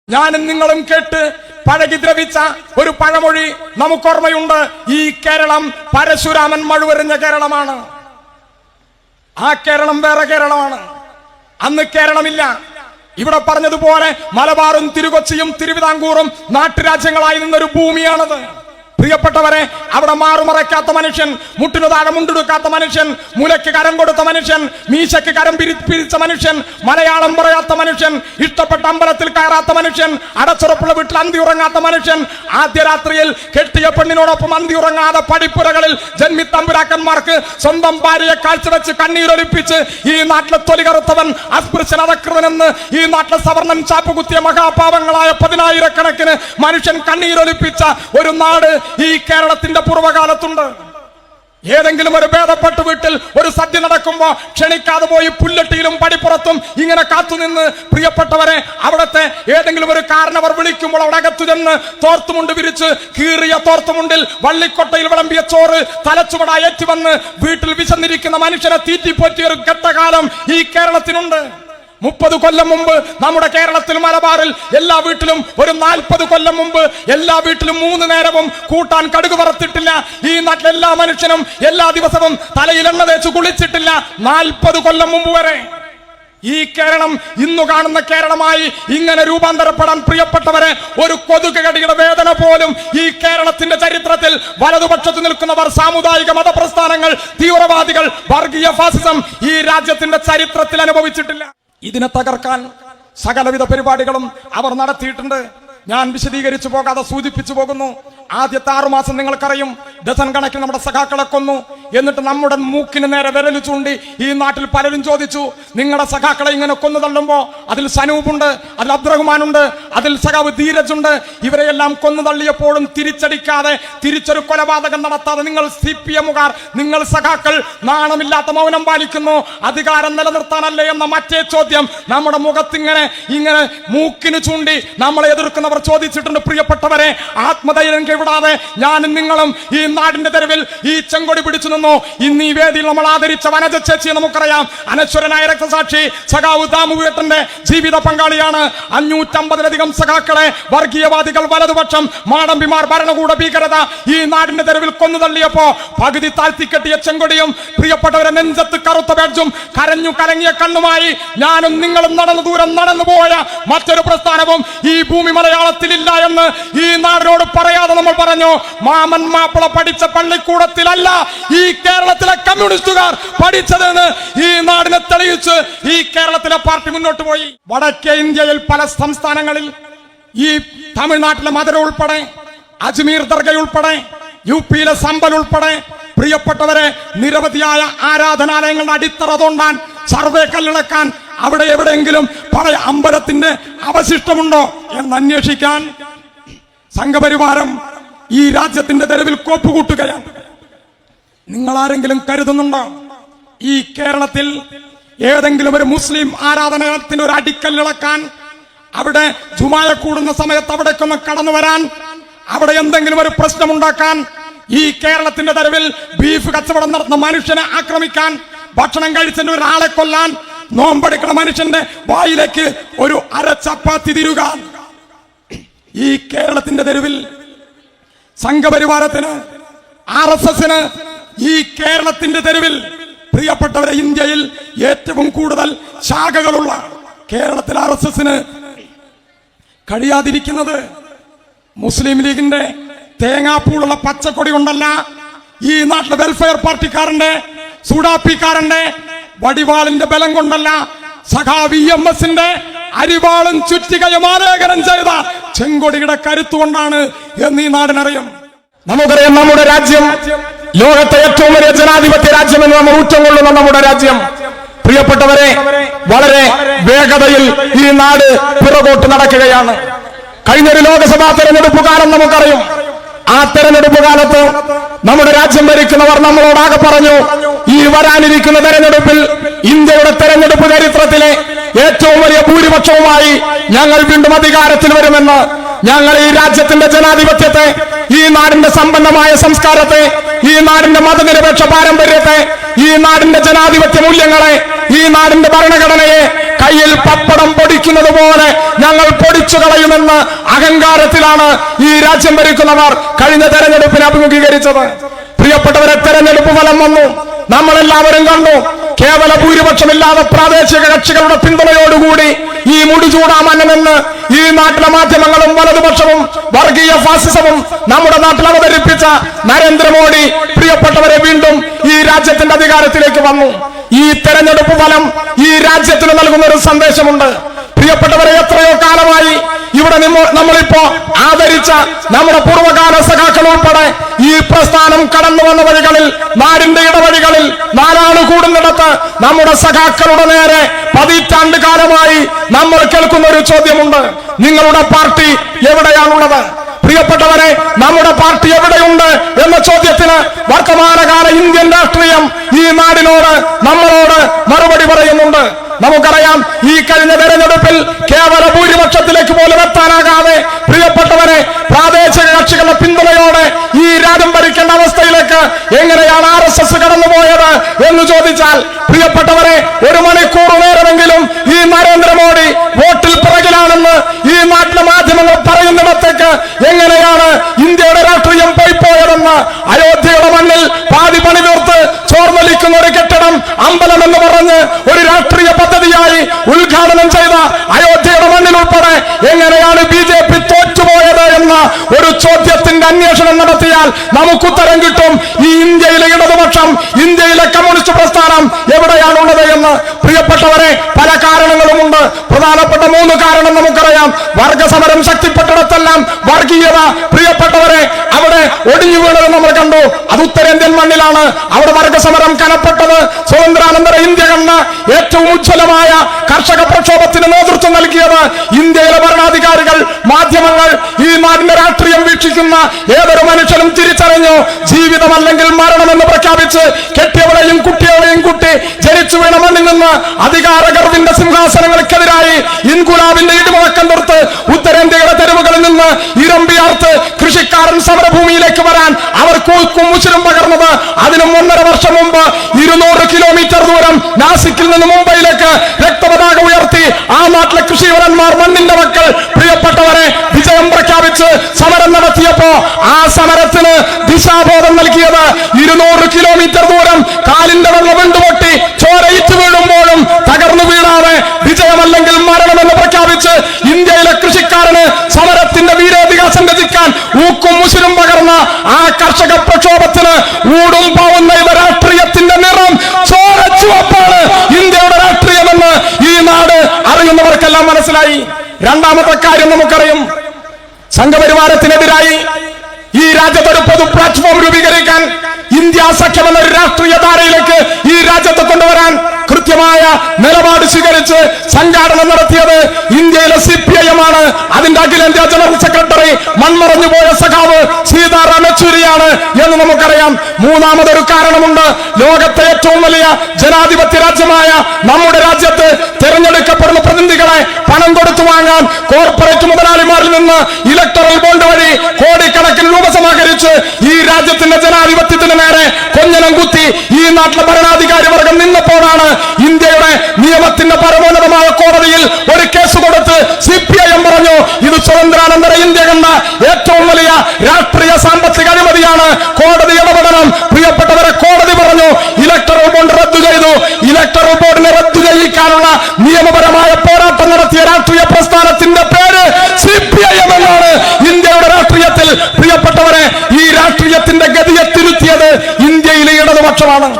ഞാനും നിങ്ങളും കേട്ട് പഴകി ദ്രവിച്ച ഒരു പഴമൊഴി നമുക്കോർമ്മയുണ്ട്. ഈ കേരളം പരശുരാമൻ മഴുവെറിഞ്ഞ കേരളമാണ്. ആ കേരളം വേറെ കേരളമാണ്. അന്ന് കേരളമില്ല. ഇവിടെ പറഞ്ഞതുപോലെ മലബാറും തിരുകൊച്ചിയും തിരുവിതാംകൂറും നാട്ടുരാജ്യങ്ങളായി നിന്നൊരു ഭൂമിയാണത്. പ്രിയപ്പെട്ടവരെ, അവിടെ മാറുമറയ്ക്കാത്ത മനുഷ്യൻ, മുട്ടിനു താഴെ മുണ്ടെടുക്കാത്ത മനുഷ്യൻ, മുലയ്ക്ക് കരം കൊടുത്ത മനുഷ്യൻ, മീശയ്ക്ക് കരം പിരിച്ച മനുഷ്യൻ, മലയാളം പറയാത്ത മനുഷ്യൻ, ഇഷ്ടപ്പെട്ട അമ്പലത്തിൽ കയറാത്ത മനുഷ്യൻ, അടച്ചുറപ്പുള്ള വീട്ടിൽ അന്തി ഉറങ്ങാത്ത മനുഷ്യൻ, ആദ്യ രാത്രിയിൽ കെട്ടിയ പെണ്ണിനോടൊപ്പം അന്തി ഉറങ്ങാതെ പടിപ്പുരകളിൽ ജന്മിത്തമ്പുരാക്കന്മാർക്ക് സ്വന്തം ഭാര്യയെ കാഴ്ചവെച്ച് കണ്ണീരൊലിപ്പിച്ച് ഈ നാട്ടിലെ തൊലി കറുത്തവൻ അസ്പൃശ്യൻ അധകൃതനെന്ന് ഈ നാട്ടിലെ സവർണൻ ചാപ്പുകുത്തിയ മഹാപാവങ്ങളായ 10,000-കണക്കിന് മനുഷ്യൻ കണ്ണീരൊലിപ്പിച്ച ഒരു നാട് ഈ കേരളത്തിന്റെ പൂർവ്വകാലത്തുണ്ട്. ഏതെങ്കിലും ഒരു ഭേദപ്പെട്ട വീട്ടിൽ ഒരു സദ്യ നടക്കുമ്പോ ക്ഷണിക്കാതെ പോയി പുല്ലട്ടിയിലും പടിപ്പുറത്തും ഇങ്ങനെ കാത്തുനിന്ന്, പ്രിയപ്പെട്ടവരെ, അവിടത്തെ ഏതെങ്കിലും ഒരു കാരണവർ വിളിക്കുമ്പോൾ അവിടെ അകത്തു ചെന്ന് തോർത്തുമുണ്ട് വിരിച്ച് കീറിയ തോർത്തുമുണ്ടിൽ വള്ളിക്കൊട്ടയിൽ വിളമ്പിയ ചോറ് തലച്ചുവടായി ഏറ്റുവന്ന് വീട്ടിൽ വിശന്നിരിക്കുന്ന മനുഷ്യനെ തീറ്റിപ്പോറ്റിയ ഒരു ഘട്ടകാലം ഈ കേരളത്തിനുണ്ട്. 30 കൊല്ലം മുമ്പ് നമ്മുടെ കേരളത്തിൽ മലബാറിൽ എല്ലാ വീട്ടിലും, ഒരു 40 കൊല്ലം മുമ്പ് എല്ലാ വീട്ടിലും 3 നേരവും കൂട്ടാൻ കടുക് വറുത്തിട്ടില്ല. ഈ നാട്ടിലെ എല്ലാ മനുഷ്യനും എല്ലാ ദിവസവും തലയിൽ എണ്ണ തേച്ച് കുളിച്ചിട്ടില്ല. 40 കൊല്ലം മുമ്പ് വരെ ഈ കേരളം ഇന്നു കാണുന്ന കേരളമായി ഇങ്ങനെ രൂപാന്തരപ്പെടാൻ, പ്രിയപ്പെട്ടവരെ, ഒരു കൊതുക് കടിയുടെ വേദന പോലും ഈ കേരളത്തിന്റെ ചരിത്രത്തിൽ വലതുപക്ഷത്ത് നിൽക്കുന്നവർ, സാമുദായിക മതപ്രസ്ഥാനങ്ങൾ, തീവ്രവാദികൾ, വർഗീയ ഫാസിസം ഈ രാജ്യത്തിന്റെ ചരിത്രത്തിൽ അനുഭവിച്ചിട്ടില്ല. ഇതിനെ തകർക്കാൻ സകലവിധ പരിപാടികളും അവർ നടത്തിയിട്ടുണ്ട്. ഞാൻ വിശദീകരിച്ചു പോകാതെ സൂചിപ്പിച്ചു പോകുന്നു. ആദ്യത്തെ 6 മാസം നിങ്ങൾക്കറിയും, ഡസൻ കണക്കിന് നമ്മുടെ സഖാക്കളെ കൊന്നു. എന്നിട്ട് നമ്മുടെ മൂക്കിന് നേരെ വിരല് ചൂണ്ടി ഈ നാട്ടിൽ പലരും ചോദിച്ചു, നിങ്ങളുടെ സഖാക്കളെ ഇങ്ങനെ കൊന്നു തള്ളുമ്പോ അതിൽ സനൂപുണ്ട്, അതിൽ അബ്ദുറഹ്മാനുണ്ട്, അതിൽ സഖാവ് ധീരജ് ഉണ്ട്, ഇവരെയെല്ലാം കൊന്നു തള്ളിയപ്പോഴും തിരിച്ചടിക്കാതെ, തിരിച്ചൊരു കൊലപാതകം നടത്താതെ നിങ്ങൾ CPM-കാർ, നിങ്ങൾ സഖാക്കൾ നാണമില്ലാത്ത മൗനം പാലിക്കുന്നു. അധികാരം നിലനിർത്താനല്ലേ എന്ന മറ്റേ ചോദ്യം നമ്മുടെ മുഖത്തിങ്ങനെ ഇങ്ങനെ മൂക്കിന് ചൂണ്ടി നമ്മളെ എതിർക്കുന്നവർ ചോദിച്ചിട്ടുണ്ട്. പ്രിയപ്പെട്ടവരെ, ആത്മധൈര്യം വിടാതെ ഞാനും നിങ്ങളും ഈ നാടിന്റെ തെരുവിൽ ഈ ചെങ്കൊടി പിടിച്ചു നിന്നു. ഇന്ന് ഈ വേദിയിൽ നമ്മൾ ആദരിച്ച വനജ ചേച്ചിയെ നമുക്കറിയാം. അനശ്വരനായ രക്തസാക്ഷി സഖാവ് ദാമുവേട്ടന്റെ ജീവിത പങ്കാളിയാണ്. 550-ലധികം സഖാക്കളെ വർഗീയവാദികൾ, വലതുപക്ഷം, മാടമ്പിമാർ, ഭരണകൂട ഭീകരത ഈ നാടിന്റെ തെരുവിൽ കൊന്നു തള്ളിയപ്പോ പകുതി താഴ്ത്തിക്കെട്ടിയ ചെങ്കൊടിയും, പ്രിയപ്പെട്ടവരെ, നെഞ്ചത്ത് കറുത്ത ബാഡ്ജും, കരഞ്ഞു കലങ്ങിയ കണ്ണുമായി ഞാനും നിങ്ങളും നടന്നു ദൂരം നടന്നുപോയ മറ്റൊരു പ്രസ്ഥാനവും ഈ ഭൂമി മലയാളത്തിലില്ല എന്ന് ഈ നാടിനോട് പറയാതെ നമ്മൾ പറഞ്ഞു. മാമൻ മാപ്പിള പഠിച്ച പള്ളിക്കൂടത്തിലല്ല ഈ കേരളത്തിലെ കമ്മ്യൂണിസ്റ്റുകാർ പഠിച്ചതെന്ന് ഈ നാടിനെ തെളിയിച്ച് ഈ കേരളത്തിലെ പാർട്ടി മുന്നോട്ട് പോയി. വടക്കേ ഇന്ത്യയിൽ പല സംസ്ഥാനങ്ങളിൽ, ഈ തമിഴ്നാട്ടിലെ മധുര ഉൾപ്പെടെ, അജ്മീർ ദർഗ ഉൾപ്പെടെ, UP-യിലെ സമ്പൽ ഉൾപ്പെടെ, പ്രിയപ്പെട്ടവരെ, നിരവധിയായ ആരാധനാലയങ്ങളുടെ അടിത്തറ തോണ്ടാൻ, സർവേ കല്ലിളക്കാൻ, അവിടെ എവിടെയെങ്കിലും പഴയ അമ്പലത്തിന്റെ അവശിഷ്ടമുണ്ടോ എന്ന് അന്വേഷിക്കാൻ സംഘപരിവാരം ഈ രാജ്യത്തിന്റെ തെരുവിൽ കോപ്പുകൂട്ടുകയാണ്. നിങ്ങൾ ആരെങ്കിലും കരുതുന്നുണ്ടോ ഈ കേരളത്തിൽ ഏതെങ്കിലും ഒരു മുസ്ലിം ആരാധനാലയത്തിന് ഒരു അടിക്കല്ലിളക്കാൻ, അവിടെ ജുമായ കൂടുന്ന സമയത്ത് അവിടേക്കൊന്ന് കടന്നു വരാൻ, അവിടെ എന്തെങ്കിലും ഒരു പ്രശ്നമുണ്ടാക്കാൻ, ഈ കേരളത്തിന്റെ തെരുവിൽ ബീഫ് കച്ചവടം നടത്തുന്ന മനുഷ്യനെ ആക്രമിക്കാൻ, ഭക്ഷണം കഴിച്ചതിന്റെ ഒരാളെ കൊല്ലാൻ, നോമ്പെടുക്കുന്ന മനുഷ്യന്റെ വായിലേക്ക് ഒരു അരച്ചപ്പാത്തി തിരുകാൻ ഈ കേരളത്തിന്റെ തെരുവിൽ സംഘപരിവാരത്തിന്, RSSന് ഈ കേരളത്തിന്റെ തെരുവിൽ, പ്രിയപ്പെട്ടവരെ, ഇന്ത്യയിൽ ഏറ്റവും കൂടുതൽ ശാഖകളുള്ള കേരളത്തിൽ RSSന് കഴിയാതിരിക്കുന്നത് മുസ്ലിം ലീഗിന്റെ തേങ്ങാപ്പൂളുള്ള പച്ചക്കൊടി കൊണ്ടല്ല, ഈ നാട്ടിലെ വെൽഫെയർ പാർട്ടിക്കാരന്റെ, സുഡാപ്പിക്കാരന്റെ വടിവാളിന്റെ ബലം കൊണ്ടല്ല, സഖാവ് EMS-ന്റെ അരിവാളും ചുറ്റികയും ആലേഖനം ചെയ്ത ചെങ്കൊടിയുടെ കരുത്തുകൊണ്ടാണ് എന്ന് ഈ നാടിനറിയും. നമുക്കറിയാം, നമ്മുടെ രാജ്യം ലോകത്തെ ഏറ്റവും വലിയ ജനാധിപത്യ രാജ്യമെന്ന് നമ്മൾ ഊറ്റം കൊള്ളുന്ന നമ്മുടെ രാജ്യം, പ്രിയപ്പെട്ടവരെ, വളരെ വേഗതയിൽ ഈ നാട് പിറകോട്ട് നടക്കുകയാണ്. കഴിഞ്ഞൊരു ലോക്സഭാ തെരഞ്ഞെടുപ്പ് കാലം നമുക്കറിയും. ആ തെരഞ്ഞെടുപ്പ് കാലത്ത് നമ്മുടെ രാജ്യം ഭരിക്കുന്നവർ നമ്മളോടാകെ പറഞ്ഞു, ഈ വരാനിരിക്കുന്ന തെരഞ്ഞെടുപ്പിൽ ഇന്ത്യയുടെ തെരഞ്ഞെടുപ്പ് ചരിത്രത്തിലെ ഏറ്റവും വലിയ ഭൂരിപക്ഷവുമായി ഞങ്ങൾ വീണ്ടും അധികാരത്തിൽ വരുമെന്ന്. ഞങ്ങൾ ഈ രാജ്യത്തിന്റെ ജനാധിപത്യത്തെ, ഈ നാടിന്റെ സമ്പന്നമായ സംസ്കാരത്തെ, ഈ നാടിന്റെ മതനിരപേക്ഷ പാരമ്പര്യത്തെ, ഈ നാടിന്റെ ജനാധിപത്യ മൂല്യങ്ങളെ, ഈ നാടിന്റെ ഭരണഘടനയെ കയ്യിൽ പപ്പടം പൊടിക്കുന്നത് പോലെ ഞങ്ങൾ പൊടിച്ചു കളയുമെന്ന അഹങ്കാരത്തിലാണ് ഈ രാജ്യം ഭരിക്കുന്നവർ കഴിഞ്ഞ തെരഞ്ഞെടുപ്പിനെ അഭിമുഖീകരിച്ചത്. പ്രിയപ്പെട്ടവരെ, തെരഞ്ഞെടുപ്പ് ഫലം വന്നു, നമ്മളെല്ലാവരും കണ്ടു. കേവല ഭൂരിപക്ഷമില്ലാതെ പ്രാദേശിക കക്ഷികളുടെ പിന്തുണയോടുകൂടി ഈ മുടിചൂടാമന്നെന്ന് ഈ നാട്ടിലെ മാധ്യമങ്ങളും വലതുപക്ഷവും വർഗീയ ഫാസിസവും നമ്മുടെ നാട്ടിൽ അവതരിപ്പിച്ച നരേന്ദ്രമോദി പ്രിയപ്പെട്ടവരെ വീണ്ടും ഈ രാജ്യത്തിന്റെ അധികാരത്തിലേക്ക് വന്നു. ഈ തെരഞ്ഞെടുപ്പ് ഫലം ഈ രാജ്യത്തിന് നൽകുന്ന ഒരു സന്ദേശമുണ്ട്. പ്രിയപ്പെട്ടവരെ, എത്രയോ കാലമായി ഇവിടെ നമ്മളിപ്പോ ആദരിച്ച നമ്മുടെ പൂർവ്വകാല സഖാക്കൾ ഉൾപ്പെടെ ഈ പ്രസ്ഥാനം കടന്നു വന്ന വഴികളിൽ, നാടിന്റെ ഇടവഴികളിൽ, നാലാള് കൂടുന്നിടത്ത് നമ്മുടെ സഖാക്കളുടെ നേരെ പതിറ്റാണ്ട് കാലമായി നമ്മൾ കേൾക്കുന്ന ഒരു ചോദ്യമുണ്ട്: നിങ്ങളുടെ പാർട്ടി എവിടെയാണുള്ളത്? പ്രിയപ്പെട്ടവരെ, നമ്മുടെ പാർട്ടി എവിടെയുണ്ട് എന്ന ചോദ്യത്തിന് വർത്തമാനകാല ഇന്ത്യൻ രാഷ്ട്രീയം ഈ നാടിനോട്, നമ്മളോട് മറുപടി പറയുന്നുണ്ട്. നമുക്കറിയാം, ഈ കഴിഞ്ഞ തെരഞ്ഞെടുപ്പിൽ കേവല ഭൂരിപക്ഷത്തിലേക്ക് പോലും എത്താനാകാതെ പ്രിയപ്പെട്ടവരെ പ്രാദേശിക കക്ഷികളുടെ പിന്തുണയോടെ ഈ രാജ്യം ഭരിക്കേണ്ട അവസ്ഥയിലേക്ക് എങ്ങനെയാണ് RSS കടന്നുപോയത് എന്ന് ചോദിച്ചാൽ, പ്രിയപ്പെട്ടവരെ, 1 മണിക്കൂർ നേരമെങ്കിലും ഈ നരേന്ദ്രമോദി വോട്ടിൽ പിറകിലാണെന്ന് ഈ നാട്ടിലെ മാധ്യമങ്ങൾ പറയുന്നിടത്തേക്ക് എങ്ങനെയാണ് ഇന്ത്യയുടെ രാഷ്ട്രീയം പോയതെന്ന് അയോധ്യയുടെ മണ്ണിൽ പാതി പണി തീർത്ത് ചോർന്നൊലിക്കുന്ന ഒരു കെട്ടിടം അമ്പലം എന്ന് പറഞ്ഞ് ഒരു രാഷ്ട്രീയ പദ്ധതിയായി ഉദ്ഘാടനം ചെയ്ത അയോധ്യയുടെ മണ്ണിൽ ഉൾപ്പെടെ എങ്ങനെയാണ് BJP തോറ്റുപോയത് എന്ന ഒരു ചോദ്യത്തിന്റെ അന്വേഷണം നടത്തിയാൽ നമുക്കുത്തരം കിട്ടും. ഈ ഇന്ത്യയിലെ ഇടതുപക്ഷം, ഇന്ത്യയിലെ കമ്മ്യൂണിസ്റ്റ് പ്രസ്ഥാനം എവിടെയാണുള്ളത് എന്ന്. പ്രിയപ്പെട്ടവരെ, പല കാരണങ്ങളുമുണ്ട്. പ്രധാനപ്പെട്ട 3 കാരണം നമുക്കറിയാം. വർഗസമരം ശക്തിപ്പെട്ടിടത്തെല്ലാം വർഗീയത പ്രിയപ്പെട്ടവരെ അവിടെ ഒടിഞ്ഞു വീണത് നമ്മൾ കണ്ടു. അത് ഉത്തരേന്ത്യൻ മണ്ണിലാണ്. അവിടെ വർഗസമരം കനപ്പെട്ടത്. സ്വാതന്ത്ര്യാനന്തര ഇന്ത്യ കണ്ട ഏറ്റവും ഉജ്ജ്വലമായ കർഷക പ്രക്ഷോഭത്തിന് നേതൃത്വം നൽകിയത് ഇന്ത്യയിലെ ഭരണാധികാരികൾ, മാധ്യമങ്ങൾ, ഈ നാടിന്റെ രാഷ്ട്രീയം വീക്ഷിക്കുന്ന ഏതൊരു മനുഷ്യനും തിരിച്ചറിഞ്ഞു. ജീവിതമല്ലെങ്കിൽ മരണമെന്ന് പ്രഖ്യാപിച്ച് കെട്ടിയവളെയും കുട്ടികളെയും കുട്ടി ജനിച്ചു വീണ മണ്ണിൽ നിന്ന് അധികാരഗർവിന്റെ സിംഹാസനങ്ങൾക്കെതിരായി ഇൻകുലാബിന്റെ ഇടിമുഴക്കം തീർത്ത് ഉത്തരേന്ത്യയുടെ തെരുവുകളിൽ നിന്ന് ഇരമ്പിയാർത്ത് കൃഷിക്കാരൻ സമരഭൂമിയിലേക്ക് വരാൻ അവർ കൂക്കും മുശിരും പകർന്നത് അതിനും 1.5 വർഷം മുമ്പ് 200 കിലോമീറ്റർ ദൂരം നാസിക്കിൽ നിന്ന് മുംബൈയിലേക്ക് രക്തപതാക ഉയർത്തി ആ നാട്ടിലെ കൃഷിവരന്മാർ, മണ്ണിന്റെ മക്കൾ പ്രിയപ്പെട്ടവരെ വിജയം പ്രഖ്യാപിച്ച് സമരം നടത്തിയപ്പോ ആ സമരത്തിന് ദിശാബോധം നൽകിയത് 200 കിലോമീറ്റർ ദൂരം കാലിന്റെ വെള്ളം വീണ്ടുപൊട്ടി ചോരയിച്ചു വീഴുമ്പോഴും തകർന്നു വീഴാതെ വിജയമല്ലെങ്കിൽ മരണമെന്ന് പ്രഖ്യാപിച്ച് ഇന്ത്യയിലെ കൃഷിക്കാരന് സമരത്തിന്റെ വീരോധികാസം രചിക്കാൻ ഊക്കും മുശിരും പകർന്ന ആ കർഷക പ്രക്ഷോഭത്തിന് ഊടും പാവുന്ന ഇവ രാഷ്ട്രീയത്തിന്റെ നിറം ചോരച്ചുവപ്പാണ് ഇന്ത്യയുടെ രാഷ്ട്രീയമെന്ന് ഈ നാട് അറിയുന്നവർക്കെല്ലാം മനസ്സിലായി. രണ്ടാമത്തെ കാര്യം നമുക്കറിയും, സംഘപരിവാരത്തിനെതിരായി ഈ രാജ്യത്തൊരു പൊതു പ്ലാറ്റ്ഫോം രൂപീകരിക്കാൻ, ഇന്ത്യ സഖ്യം എന്നൊരു രാഷ്ട്രീയ ധാരയിലേക്ക് ഈ രാജ്യത്തെ കൊണ്ടുവരാൻ കൃത്യമായ നിലപാട് സ്വീകരിച്ച് സംഘാടനം നടത്തിയത് ഇന്ത്യയിലെ CPIM ആണ്. അതിന്റെ അഖിലേന്ത്യാ ജനറൽ സെക്രട്ടറി മൺമറഞ്ഞുപോയ സഖാവ് സീതാറാം യെച്ചൂരിയാണ് എന്ന് നമുക്കറിയാം. മൂന്നാമതൊരു കാരണമുണ്ട്. ലോകത്തെ ഏറ്റവും വലിയ ജനാധിപത്യ രാജ്യമായ നമ്മുടെ രാജ്യത്ത് തിരഞ്ഞെടുക്കപ്പെടുന്ന പ്രതിനിധികളെ പണം കൊടുത്തു വാങ്ങാൻ കോർപ്പറേറ്റ് മുതലാളിമാരിൽ നിന്ന് ഇലക്ടറൽ ബോണ്ട് വഴി കോടിക്കണക്കിന് രൂപ സമാഹരിച്ച് ഈ രാജ്യത്തിന്റെ ജനാധിപത്യത്തിന് നേരെ കൊഞ്ഞനം കുത്തി ഈ നാട്ടിലെ ഭരണാധികാരി വർഗം നിന്നപ്പോഴാണ് ഇന്ത്യയുടെ നിയമത്തിന്റെ പരമോന്നതമായ കോടതിയിൽ ഒരു കേസ് കൊടുത്ത് CPIM പറഞ്ഞു, ഇത് സ്വാതന്ത്ര്യാനന്തര ഇന്ത്യ കണ്ട ഏറ്റവും വലിയ രാഷ്ട്രീയ സാമ്പത്തിക അഴിമതിയാണ്, കോടതി ഇടപെടണം. പ്രിയപ്പെട്ടവരെ, കോടതി പറഞ്ഞു ഇലക്ടറൽ ബോണ്ട് റദ്ദു ചെയ്തു. ഇലക്ടറൽ ബോർഡിനെ റദ്ദു ചെയ്യിക്കാനുള്ള നിയമപരമായ പോരാട്ടം നടത്തിയ രാഷ്ട്രീയ പ്രസ്ഥാനത്തിന്റെ പേര് CPIM എന്നാണ് ഇന്ത്യയുടെ രാഷ്ട്രീയത്തിൽ. പ്രിയപ്പെട്ടവരെ, ഈ രാഷ്ട്രീയത്തിന്റെ ഗതിയെ തിരുത്തിയത് ഇന്ത്യയിലെ ഇടതുപക്ഷമാണ്.